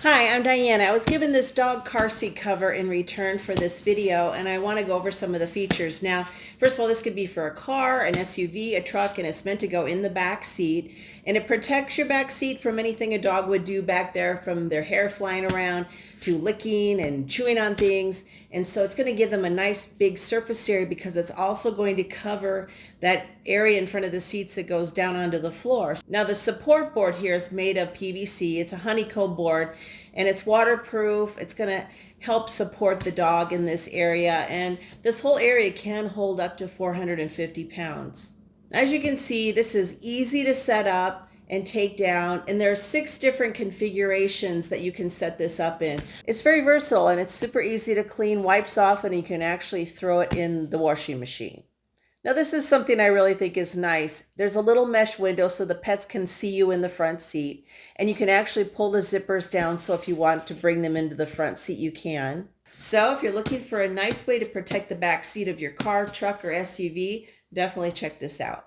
Hi, I'm Diana. I was given this dog car seat cover in return for this video, and I want to go over some of the features. Now, first of all, this could be for a car, an SUV, a truck, and it's meant to go in the back seat. And it protects your back seat from anything a dog would do back there, from their hair flying around to licking and chewing on things. And so it's going to give them a nice big surface area because it's also going to cover that area in front of the seats that goes down onto the floor. Now, the support board here is made of PVC. It's a honeycomb board, and it's waterproof. It's going to help support the dog in this area, and this whole area can hold up to 450 pounds. As you can see, this is easy to set up and take down, and there are 6 different configurations that you can set this up in. It's very versatile, and it's super easy to clean, wipes off, and you can actually throw it in the washing machine. Now, this is something I really think is nice. There's a little mesh window so the pets can see you in the front seat, and you can actually pull the zippers down, so if you want to bring them into the front seat, you can. So if you're looking for a nice way to protect the back seat of your car, truck, or SUV, definitely check this out.